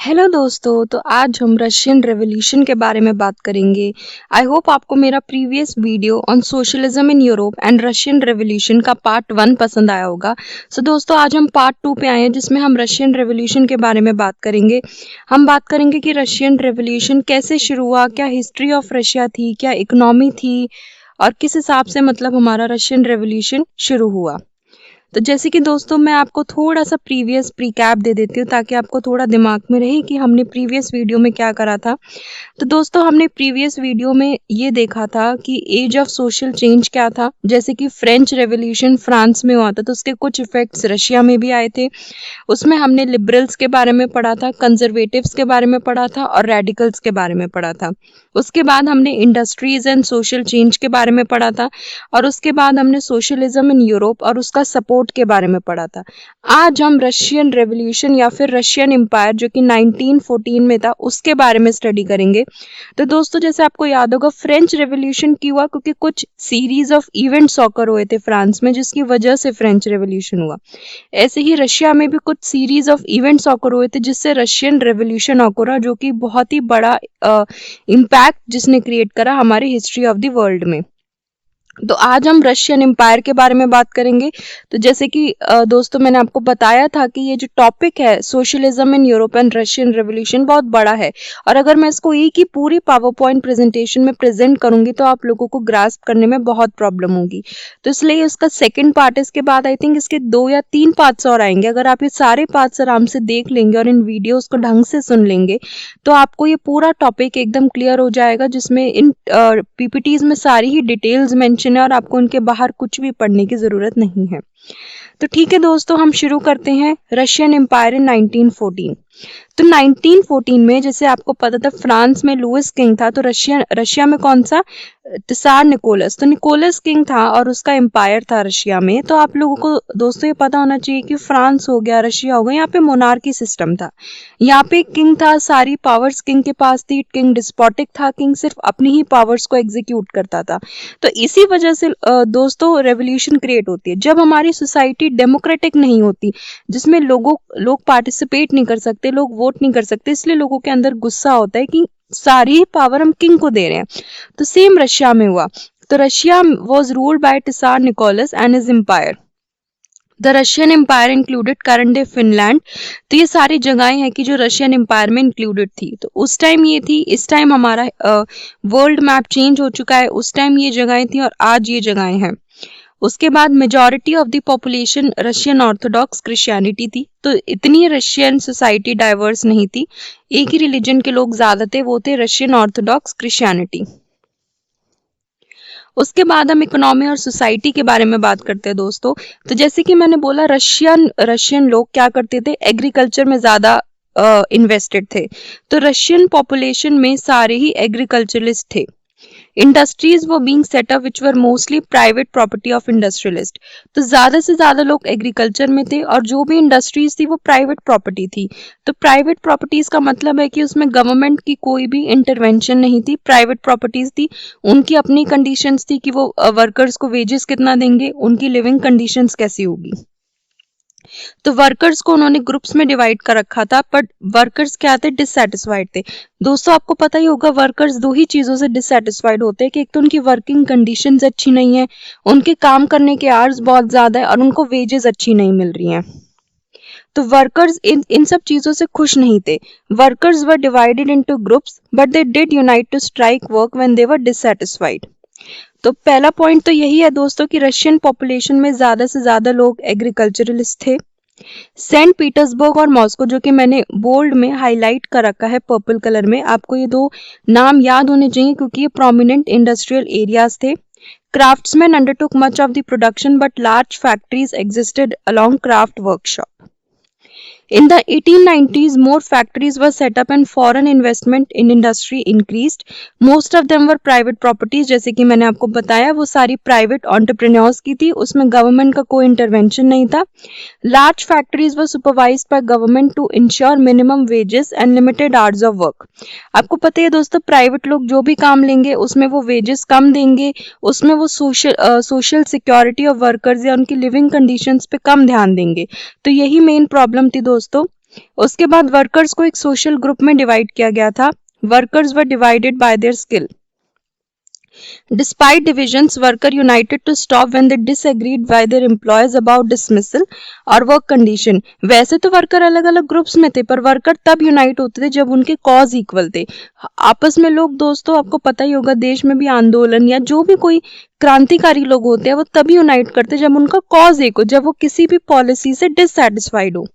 Hello दोस्तों, तो आज हम रशियन रेवोल्यूशन के बारे में बात करेंगे। आई होप आपको मेरा previous video on socialism in Europe and Russian revolution का पार्ट 1 पसंद आया होगा। सो दोस्तों, आज हम पार्ट 2 पे आए हैं जिसमें हम रशियन रेवोल्यूशन के बारे में बात करेंगे। हम बात करेंगे कि रशियन रेवोल्यूशन कैसे शुरू हुआ, क्या हिस्ट्री ऑफ रशिया थी, क्या इकोनॉमी थी और किस हिसाब से मतलब हमारा रशियन रेवोल्यूशन शुरू हुआ। तो जैसे कि दोस्तों मैं आपको थोड़ा सा प्रीवियस प्रीकैप दे देती हूँ ताकि आपको थोड़ा दिमाग में रहे कि हमने प्रीवियस वीडियो में क्या करा था। तो दोस्तों हमने प्रीवियस वीडियो में ये देखा था कि एज ऑफ सोशल चेंज क्या था, जैसे कि फ्रेंच रेवोल्यूशन फ्रांस में हुआ था तो उसके कुछ इफेक्ट्स रशिया में भी आए थे। उसमें हमने लिबरल्स के बारे में पढ़ा था, कंजर्वेटिव्स के बारे में पढ़ा था और रेडिकल्स के बारे में पढ़ा था। उसके बाद हमने इंडस्ट्रीज एंड सोशल चेंज के बारे में पढ़ा था और उसके बाद हमने सोशलिज्म इन यूरोप और उसका सपोर्ट के बारे में पढ़ा था। आज हम रशियन रेवोल्यूशन या फिर रशियन एम्पायर जो कि 1914 में था उसके बारे में स्टडी करेंगे। तो दोस्तों जैसे आपको याद होगा फ्रेंच रेवोल्यूशन क्यों हुआ, क्योंकि कुछ सीरीज ऑफ इवेंट्स ऑकर हुए थे फ्रांस में जिसकी वजह से फ्रेंच रेवोल्यूशन हुआ। ऐसे ही रशिया में भी कुछ सीरीज ऑफ इवेंट्स ऑकर हुए थे जिससे रशियन रेवोल्यूशन ऑकर हुआ, जो कि बहुत ही बड़ा इम्पैक्ट जिसने क्रिएट करा हमारे हिस्ट्री ऑफ द वर्ल्ड में। तो आज हम रशियन एम्पायर के बारे में बात करेंगे। तो जैसे कि दोस्तों मैंने आपको बताया था कि ये जो टॉपिक है socialism in Europe and Russian revolution बहुत बड़ा है और अगर मैं इसको एक ही पूरी पावर पॉइंट प्रेजेंटेशन में प्रेजेंट करूंगी तो आप लोगों को ग्रास्प करने में बहुत प्रॉब्लम होगी। तो इसलिए इसका सेकंड पार्ट, इसके बाद आई थिंक इसके 2 या 3 पार्ट्स और आएंगे। अगर आप ये सारे पार्ट्स आराम से देख लेंगे और इन वीडियोस को ढंग से सुन लेंगे तो आपको ये पूरा टॉपिक एकदम क्लियर हो जाएगा, जिसमें इन पीपीटीज में सारी ही डिटेल्स मेंशन है और आपको उनके बाहर कुछ भी पढ़ने की जरूरत नहीं है। तो ठीक है दोस्तों, हम शुरू करते हैं रशियन एम्पायर इन 1914। तो 1914 में जैसे आपको पता था फ्रांस में लुइस किंग था, तो रशिया में कौन सा, त्सार निकोलस। तो निकोलस किंग था और उसका एम्पायर था रशिया में। तो आप लोगों को दोस्तों ये पता होना चाहिए कि फ्रांस हो गया, रशिया हो गया, यहाँ पे मोनार्की सिस्टम था। यहाँ पे किंग था, सारी पावर्स किंग के पास थी, किंग डिस्पोटिक था, किंग सिर्फ अपनी ही पावर्स को एग्जीक्यूट करता था। तो इसी वजह से दोस्तों रेवोल्यूशन क्रिएट होती है जब हमारी सोसाइटी डेमोक्रेटिक नहीं होती, जिसमें लोग पार्टिसिपेट नहीं कर सकते, लोग वोट नहीं कर सकते, इसलिए लोगों के अंदर गुस्सा होता है कि सारी पावर हम किंग को दे रहे हैं। तो सेम रशिया में हुआ। तो Russia was ruled by tsar Nicholas and his empire. The Russian empire included current day Finland. तो ये सारी जगहें हैं कि जो रशियन एम्पायर में इंक्लूडेड थी। तो उस टाइम ये थी, इस टाइम हमारा वर्ल्ड मैप चेंज हो चुका है। उस टाइम ये जगहें थी और आज ये जगहें हैं। उसके बाद majority of the population Russian Orthodox Christianity थी। तो इतनी रशियन सोसाइटी डाइवर्स नहीं थी, एक ही रिलीजन के लोग ज्यादा थे, वो थे रशियन ऑर्थोडॉक्स क्रिश्चियनिटी। उसके बाद हम इकोनॉमी और सोसाइटी के बारे में बात करते हैं दोस्तों। तो जैसे कि मैंने बोला रशियन लोग क्या करते थे, एग्रीकल्चर में ज्यादा इन्वेस्टेड थे। तो रशियन पॉपुलेशन में सारे ही एग्रीकल्चरलिस्ट थे। इंडस्ट्रीज वो being setup which were mostly private property of industrialist. तो ज्यादा से ज्यादा लोग एग्रीकल्चर में थे और जो भी इंडस्ट्रीज थी वो प्राइवेट प्रॉपर्टी थी। तो प्राइवेट प्रॉपर्टीज का मतलब है कि उसमें गवर्नमेंट की कोई भी इंटरवेंशन नहीं थी, प्राइवेट प्रॉपर्टीज थी। उनकी अपनी कंडीशंस थी कि वो वर्कर्स को वेजेस कितना देंगे, उनकी लिविंग कंडीशंस कैसी होगी। तो वर्कर्स को उन्होंने ग्रुप्स में डिवाइड कर रखा था, बट वर्कर्स क्या थे, डिससेटिस्फाइड थे। दोस्तों आपको पता ही होगा वर्कर्स दो ही चीजों से डिससेटिस्फाइड होते हैं कि एक तो उनकी वर्किंग कंडीशंस अच्छी नहीं है, उनके काम करने के आवर्स बहुत ज्यादा है और उनको वेजेस अच्छी नहीं मिल रही हैं। तो वर्कर्स इन सब चीजों से खुश नहीं थे। Workers were divided into groups but they did unite to strike work when they were dissatisfied. तो पहला पॉइंट तो यही है दोस्तों कि रशियन पॉपुलेशन में ज्यादा से ज्यादा लोग एग्रीकल्चरलिस्ट थे। सेंट पीटर्सबर्ग और मॉस्को, जो कि मैंने बोल्ड में हाईलाइट कर रखा है पर्पल कलर में, आपको ये दो नाम याद होने चाहिए क्योंकि ये प्रोमिनेंट इंडस्ट्रियल एरियाज थे। Craftsman undertook much of the production but large factories existed along craft workshop. In the 1890s, more factories were set up and foreign investment in industry increased. Most of them were private properties, जैसे कि मैंने आपको बताया वो सारी private entrepreneurs की थी, उसमें government का कोई intervention नहीं था. Large factories were supervised by government to ensure minimum wages and limited hours of work. आपको पता है दोस्तों प्राइवेट लोग जो भी काम लेंगे उसमें वो वेजेस कम देंगे, उसमें वो सोशल सिक्योरिटी ऑफ वर्कर्स या उनकी लिविंग कंडीशंस पे कम ध्यान देंगे। तो यही मेन प्रॉब्लम थी दोस्तों उसके बाद वर्कर्स को एक सोशल ग्रुप में डिवाइड किया गया था। Workers were divided by their skill. Despite divisions, workers united to stop when they disagreed by their employers about dismissal और work condition। वैसे तो वर्कर अलग अलग ग्रुप्स में थे, पर वर्कर तब यूनाइट होते थे जब उनके कॉज इक्वल थे। आपस में लोग, दोस्तों आपको पता ही होगा, देश में भी आंदोलन या जो भी कोई क्रांतिकारी लोग होते हैं वो तभी यूनाइट करते जब उनका कॉज एक हो, जब वो किसी भी पॉलिसी से डिससेटिस्फाइड हो।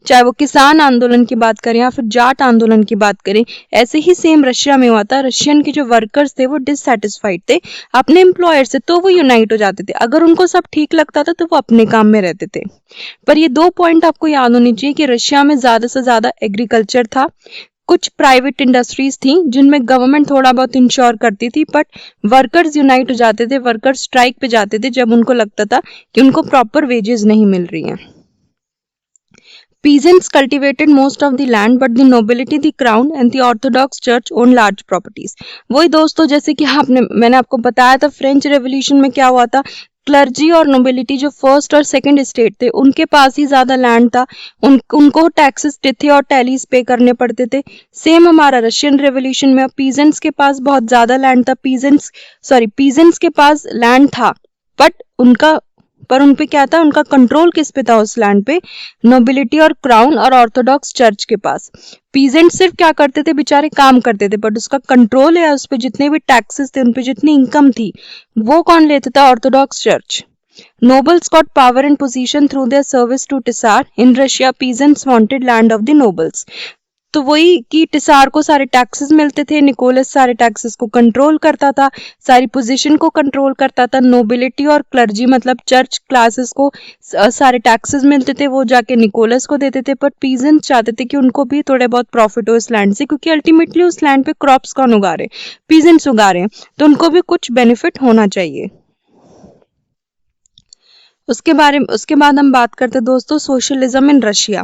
चाहे वो किसान आंदोलन की बात करें या फिर जाट आंदोलन की बात करें, ऐसे ही सेम रशिया में हुआ था। रशियन के जो वर्कर्स थे वो डिससेटिस्फाइड थे अपने एम्प्लॉयर से, तो वो यूनाइट हो जाते थे। अगर उनको सब ठीक लगता था तो वो अपने काम में रहते थे। पर ये 2 पॉइंट आपको याद होनी चाहिए कि रशिया में ज्यादा से ज्यादा एग्रीकल्चर था, कुछ प्राइवेट इंडस्ट्रीज थी जिनमें गवर्नमेंट थोड़ा बहुत इंश्योर करती थी, बट वर्कर्स यूनाइट हो जाते थे, वर्कर्स स्ट्राइक पे जाते थे जब उनको लगता था कि उनको प्रॉपर वेजेस नहीं मिल रही हैं। Peasants cultivated most of the land, but the nobility, the crown and the Orthodox Church owned large properties। वही दोस्तों, जैसे कि मैंने आपको बताया था फ्रेंच रेवोल्यूशन में क्या हुआ था, क्लर्जी और नोबिलिटी जो फर्स्ट और सेकंड स्टेट थे उनके पास ही ज्यादा लैंड था, उनको टैक्सेस थे और टैलीज पे करने पड़ते थे। सेम हमारा रशियन रेवोल्यूशन में पीजेंट्स के पास बहुत ज्यादा लैंड था, पीजेंट्स के पास लैंड था, पर उन पे क्या था, उनका कंट्रोल किस पे था उस लैंड पे, नोबिलिटी और क्राउन और ऑर्थोडॉक्स चर्च के पास। पीजेंट सिर्फ क्या करते थे, बेचारे काम करते थे, बट उसका कंट्रोल या उस पे जितने भी टैक्सेस थे, उन पे जितनी इनकम थी, वो कौन लेता था, Orthodox church. Nobles got power and position through their service to Tsar. In Russia, peasants wanted land of the nobles. तो वही कि टिसार को सारे टैक्सेस मिलते थे, निकोलस सारे टैक्सेस को कंट्रोल करता था, सारी पोजीशन को कंट्रोल करता था। नोबिलिटी और क्लर्जी मतलब चर्च क्लासेस को सारे टैक्सेस मिलते थे, वो जाके निकोलस को देते थे। पर पीजेंट्स चाहते थे कि उनको भी थोड़े बहुत प्रॉफिट हो इस लैंड से, क्योंकि अल्टीमेटली उस लैंड पे क्रॉप्स कौन उगा रहे, पीजेंट्स उगा रहे हैं, तो उनको भी कुछ बेनिफिट होना चाहिए। उसके बाद हम बात करते हैं दोस्तों सोशलिज्म इन रशिया।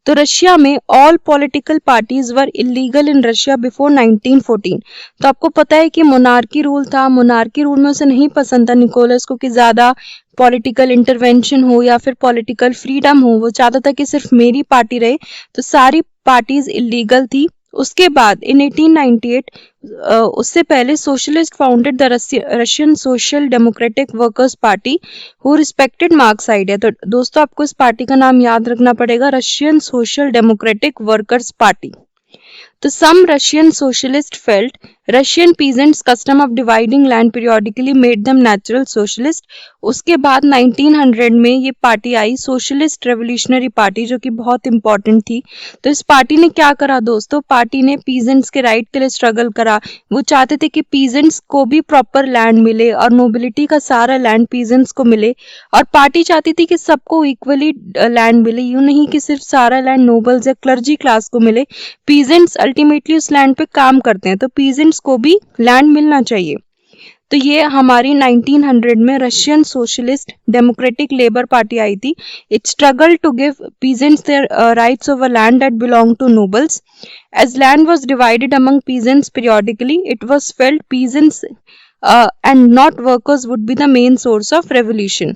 तो रशिया में all political parties were illegal in Russia before 1914। तो आपको पता है कि मोनार्की रूल था, मोनार्की रूल में उसे नहीं पसंद था निकोलस को कि ज्यादा पॉलिटिकल इंटरवेंशन हो या फिर पॉलिटिकल फ्रीडम हो, वो चाहता था कि सिर्फ मेरी पार्टी रहे, तो सारी पार्टीज इलीगल थी। उसके बाद इन 1898 उससे पहले socialist founded the Russian social democratic workers party who respected marks idea. तो दोस्तों आपको इस पार्टी का नाम याद रखना पड़ेगा, Russian social democratic workers party. तो some Russian socialists felt Russian peasants' custom of dividing land periodically made them natural socialist। उसके बाद 1900 में ये पार्टी आई, सोशलिस्ट रेवोल्यूशनरी पार्टी, जो कि बहुत इंपॉर्टेंट थी। तो इस पार्टी ने क्या करा दोस्तों, पार्टी ने पीजेंट्स के राइट के लिए स्ट्रगल करा। वो चाहते थे कि पीजेंट्स को भी प्रॉपर लैंड मिले और नोबिलिटी का सारा लैंड पीजेंट्स को मिले, और पार्टी चाहती थी कि सबको इक्वली लैंड मिले, यूं नहीं कि सिर्फ सारा लैंड नोबल्स या क्लर्जी क्लास को मिले। पीजेंट्स अल्टीमेटली उस लैंड पे काम करते हैं, तो पीजेंट्स को भी लैंड मिलना चाहिए। तो ये हमारी 1900 में Russian Social Democratic Labour Party आई थी। It struggle to give peasants their rights over land that belong to nobles. As land was divided among peasants periodically, it was felt peasants and not workers would be the main source of revolution.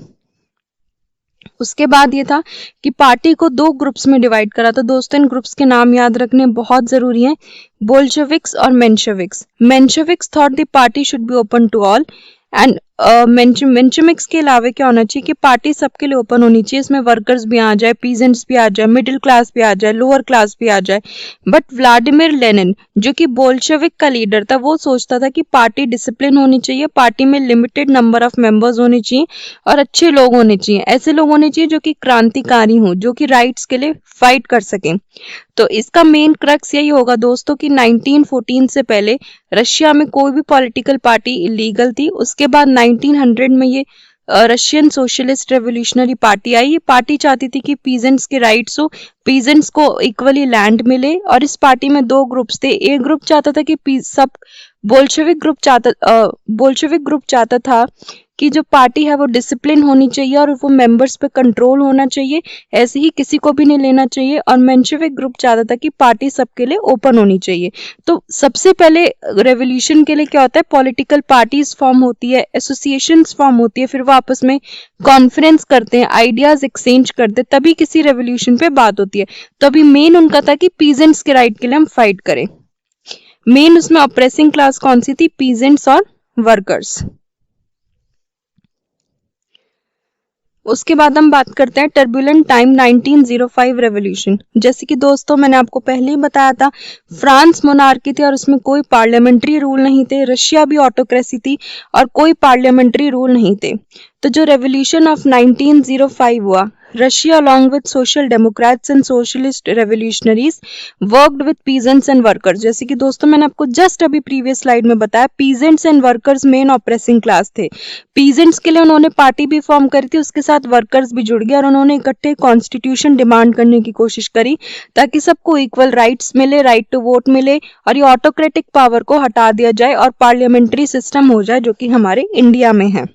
उसके बाद ये था कि party को 2 groups में divide करा था। दोस्तों इन ग्रुप्स के नाम याद रखने बहुत जरूरी हैं, बोल्शेविक्स और Mensheviks. Mensheviks thought the party should be open to all and Mensheviks के अलावा क्या होना चाहिए कि पार्टी सबके लिए ओपन होनी चाहिए, इसमें वर्कर्स भी आ जाए, पीजेंट्स भी आ जाए, मिडिल क्लास भी आ जाए, लोअर क्लास भी आ जाए। बट व्लादिमीर लेनिन जो कि बोल्शेविक का लीडर था, वो सोचता था कि पार्टी डिसिप्लिन होनी चाहिए, पार्टी में लिमिटेड नंबर ऑफ मेंबर्स होने चाहिए और अच्छे लोग होने चाहिए, ऐसे लोग होने चाहिए जो कि क्रांतिकारी हों, जो कि राइट्स के लिए फाइट कर सकें। तो इसका मेन क्रक्स यही होगा दोस्तों कि 1914 से पहले रशिया में कोई भी पॉलिटिकल पार्टी इलीगल थी। उसके बाद 1900 में ये रशियन सोशलिस्ट रेवोल्यूशनरी पार्टी आई। ये पार्टी चाहती थी कि पीजेंट्स के राइट्स हो, पीजेंट्स को इक्वली लैंड मिले, और इस पार्टी में 2 ग्रुप्स थे। एक ग्रुप चाहता था कि सब बोल्शेविक ग्रुप चाहता था कि जो पार्टी है वो डिसिप्लिन होनी चाहिए और वो मेंबर्स पे कंट्रोल होना चाहिए, ऐसे ही किसी को भी नहीं लेना चाहिए। और मेंशेविक ग्रुप चाहता था कि पार्टी सबके लिए ओपन होनी चाहिए। तो सबसे पहले रेवोल्यूशन के लिए क्या होता है, पॉलिटिकल पार्टीज फॉर्म होती है, एसोसिएशंस फॉर्म होती है, फिर वो आपस में कॉन्फ्रेंस करते हैं, आइडियाज एक्सचेंज करते हैं, तभी किसी रेवोल्यूशन पे बात होती है। तो अभी मेन उनका था कि पीजेंट्स के राइट के लिए हम फाइट करें। मेन उसमें ऑप्रेसिंग क्लास कौन सी थी, पीजेंट्स और वर्कर्स। उसके बाद हम बात करते हैं टर्बुलेंट टाइम 1905 रेवोल्यूशन। जैसे कि दोस्तों मैंने आपको पहले ही बताया था, फ्रांस मोनार्की थी और उसमें कोई पार्लियामेंट्री रूल नहीं थे। रशिया भी ऑटोक्रेसी थी और कोई पार्लियामेंट्री रूल नहीं थे। तो जो रेवोल्यूशन ऑफ 1905 हुआ, Russia, along with social democrats and socialist revolutionaries, worked with peasants and workers। जैसे कि दोस्तों मैंने आपको जस्ट अभी प्रीवियस स्लाइड में बताया, peasants and workers main operating class थे। peasants के लिए उन्होंने पार्टी भी फॉर्म करी थी, उसके साथ वर्कर्स भी जुड़ गए और उन्होंने इकट्ठे कॉन्स्टिट्यूशन डिमांड करने की कोशिश करी ताकि सबको इक्वल राइट्स मिले, राइट टू वोट मिले और ये ऑटोक्रेटिक पावर को हटा दिया जाए और पार्लियामेंट्री सिस्टम हो जाए, जो कि हमारे इंडिया में है।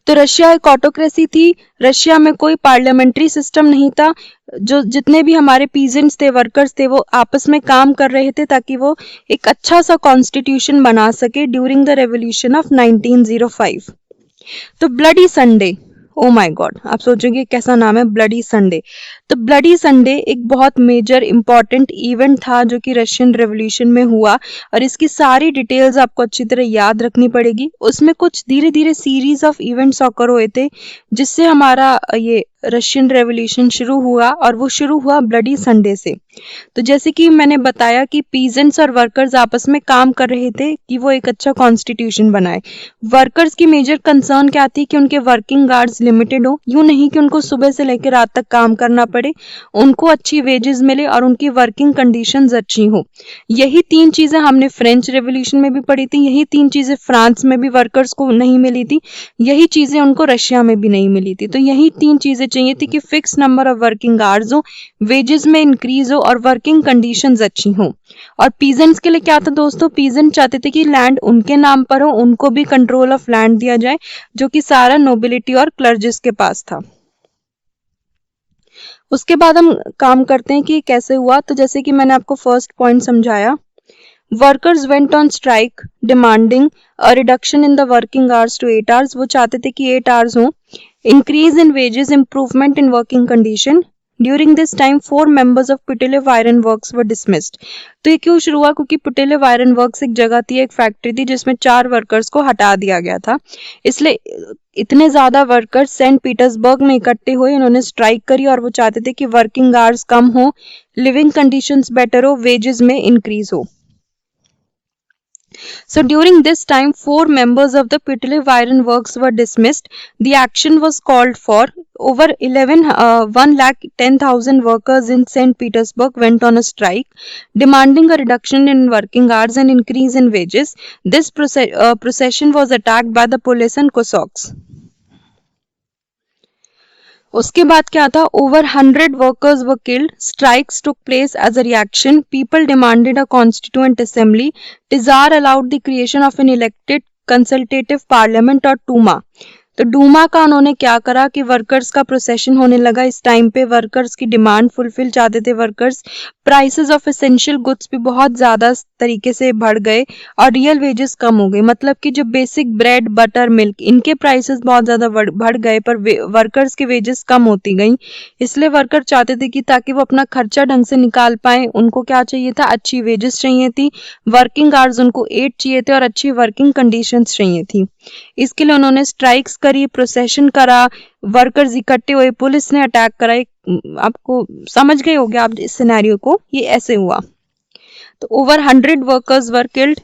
तो रशिया एक ऑटोक्रेसी थी, रशिया में कोई पार्लियामेंट्री सिस्टम नहीं था। जो जितने भी हमारे पीजेंट्स थे, वर्कर्स थे, वो आपस में काम कर रहे थे ताकि वो एक अच्छा सा कॉन्स्टिट्यूशन बना सके ड्यूरिंग द रेवोल्यूशन ऑफ 1905। तो bloody Sunday, oh my God, आप सोचोगे कैसा नाम है, ब्लडी संडे। तो ब्लडी संडे एक बहुत मेजर इंपॉर्टेंट इवेंट था जो कि रशियन रेवोल्यूशन में हुआ और इसकी सारी डिटेल्स आपको अच्छी तरह याद रखनी पड़ेगी। उसमें कुछ धीरे धीरे सीरीज ऑफ इवेंट्स ऑकर हुए थे जिससे हमारा ये रशियन रेवोल्यूशन शुरू हुआ और वो शुरू हुआ ब्लडी संडे से। तो जैसे कि मैंने बताया कि पीजेंट्स और वर्कर्स आपस में काम कर रहे थे कि वो एक अच्छा कॉन्स्टिट्यूशन बनाए। वर्कर्स की मेजर कंसर्न क्या थी कि उनके वर्किंग आवर्स लिमिटेड हो, यूं नहीं कि उनको सुबह से लेकर रात तक काम करना पड़े, उनको अच्छी वेजेस मिले और उनकी वर्किंग कंडीशंस अच्छी हो। यही तीन चीजें हमने फ्रेंच रेवोल्यूशन में भी पढ़ी थी, यही तीन चीजें फ्रांस में भी वर्कर्स को नहीं मिली थी, यही चीजें उनको रशिया में भी नहीं मिली थी। तो यही तीन चीजें चाहिए थी कि fix number of working hours हो, वेजेस में इंक्रीज हो और वर्किंग कंडीशंस अच्छी हो। और पीजेंट्स के लिए क्या था दोस्तों, पीजेंट चाहते थे कि लैंड उनके नाम पर हो, उनको भी कंट्रोल ऑफ लैंड दिया जाए जो कि सारा नोबिलिटी और क्लर्जिस के पास था। उसके बाद हम काम करते हैं कि कैसे हुआ। तो जैसे कि मैंने आपको फर्स्ट पॉइंट समझाया, workers went on strike demanding a reduction in the working hours to 8 hours. वो चाहते थे कि 8 आवर्स हो, increase in wages, improvement in working condition. During this time 4 members of Putilov Iron Works were dismissed। तो ये क्यों शुरू हुआ, क्योंकि पुटिलेव आयरन वर्क्स एक जगह थी, एक फैक्ट्री थी जिसमें 4 वर्कर्स को हटा दिया गया था। इसलिए इतने ज्यादा वर्कर्स सेंट पीटर्सबर्ग में इकट्ठे हुए, उन्होंने स्ट्राइक करी और वो चाहते थे कि वर्किंग आवर्स कम हो, लिविंग कंडीशंस बेटर हो, वेजेस में इंक्रीज हो। So during this time, 4 members of the Putilov Iron Works were dismissed. The action was called for. Over 1,10,000 workers in St. Petersburg went on a strike, demanding a reduction in working hours and increase in wages. This procession was attacked by the police and Cossacks. उसके बाद क्या था, over 100 workers were killed, strikes took place as a reaction, people demanded a constituent assembly, tsar allowed the creation of an elected consultative parliament और Duma. तो डूमा का उन्होंने क्या करा कि वर्कर्स का प्रोसेशन होने लगा। इस टाइम पे वर्कर्स की डिमांड फुलफिल चाहते थे workers, prices of essential goods भी बहुत ज्यादा तरीके से बढ़ गए और रियल वेजेस कम हो गए। मतलब कि जो बेसिक ब्रेड, बटर, मिल्क, इनके प्राइसेस बहुत ज्यादा बढ़ गए पर वर्कर्स के वेजेस कम होती गई। इसलिए वर्कर चाहते थे कि ताकि वो अपना खर्चा ढंग से निकाल पाए, उनको क्या चाहिए था, अच्छी वेजेस चाहिए थी, वर्किंग आवर्स उनको 8 चाहिए थे और अच्छी वर्किंग कंडीशंस चाहिए थी। इसके लिए उन्होंने स्ट्राइक्स करी, प्रोसेशन करा, वर्कर्स इकट्ठे हुए, पुलिस ने अटैक करा। आपको समझ गए होंगे आप इस सिनेरियो को, ये ऐसे हुआ। तो over 100 workers were killed,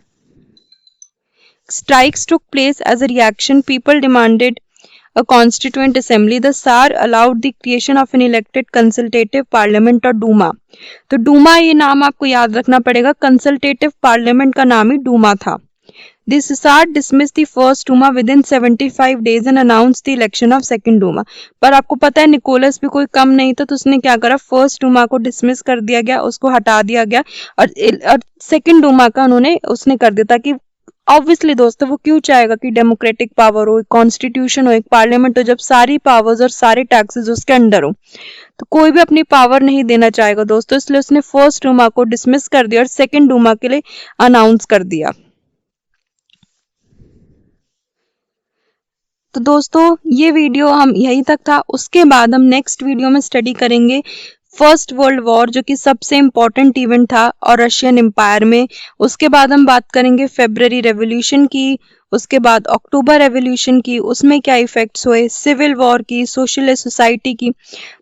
strikes took place as a reaction, people demanded a constituent assembly, the Tsar allowed the creation of an elected consultative parliament और डूमा। तो डूमा ये नाम आपको याद रखना पड़ेगा, कंसल्टेटिव पार्लियामेंट का नाम ही डूमा था। The Tsar dismissed the first Duma within 75 days and announced the election of second Duma। पर आपको पता है निकोलस भी कोई कम नहीं था, तो उसने क्या करा, फर्स्ट डूमा को डिसमिस कर दिया गया, उसको हटा दिया गया और सेकंड डूमा का उसने कर दिया ताकि ऑब्वियसली दोस्तों वो क्यों चाहेगा कि डेमोक्रेटिक पावर हो, एक कॉन्स्टिट्यूशन हो, एक पार्लियामेंट हो, जब सारी पावर्स और सारे टैक्सेस उसके अंडर हो। तो कोई भी अपनी पावर नहीं देना चाहेगा दोस्तों, इसलिए उसने फर्स्ट डूमा को डिसमिस कर दिया और सेकंड डूमा के लिए अनाउंस कर दिया। तो दोस्तों ये वीडियो हम यहीं तक था। उसके बाद हम नेक्स्ट वीडियो में स्टडी करेंगे फर्स्ट वर्ल्ड वॉर, जो कि सबसे इम्पोर्टेंट इवेंट था और रशियन एम्पायर में। उसके बाद हम बात करेंगे फेब्रवरी रेवोल्यूशन की, उसके बाद अक्टूबर रेवोल्यूशन की, उसमें क्या इफेक्ट्स हुए, सिविल वॉर की, सोशलिस्ट सोसाइटी की।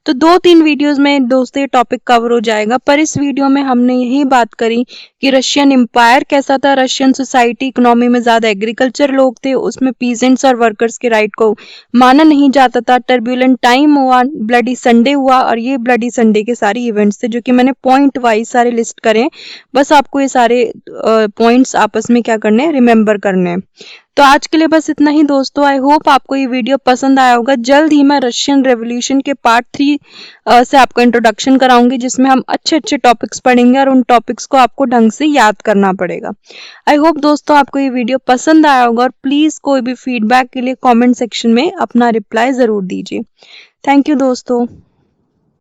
तो 2-3 वीडियोस में दोस्तों ये टॉपिक कवर हो जाएगा, पर इस वीडियो में हमने यही बात करी कि रशियन एम्पायर कैसा था, रशियन सोसाइटी इकोनॉमी में ज्यादा एग्रीकल्चर लोग थे, उसमें पीजेंट्स और वर्कर्स के राइट को माना नहीं जाता था, टर्ब्यूलेंट टाइम हुआ, ब्लडी संडे हुआ, और ये ब्लडी संडे के सारे इवेंट्स थे जो कि मैंने पॉइंट वाइज सारे लिस्ट करे हैं। बस आपको ये सारे पॉइंट्स आपस में क्या करने हैं, रिमेंबर करने हैं। तो आज के लिए बस इतना ही दोस्तों। आई होप आपको ये वीडियो पसंद आया होगा। जल्द ही मैं रशियन रेवोल्यूशन के पार्ट 3 से आपको इंट्रोडक्शन कराऊंगी, जिसमें हम अच्छे अच्छे टॉपिक्स पढ़ेंगे और उन टॉपिक्स को आपको ढंग से याद करना पड़ेगा। आई होप दोस्तों आपको ये वीडियो पसंद आया होगा, और प्लीज कोई भी फीडबैक के लिए कमेंट सेक्शन में अपना रिप्लाई जरूर दीजिए। थैंक यू दोस्तों।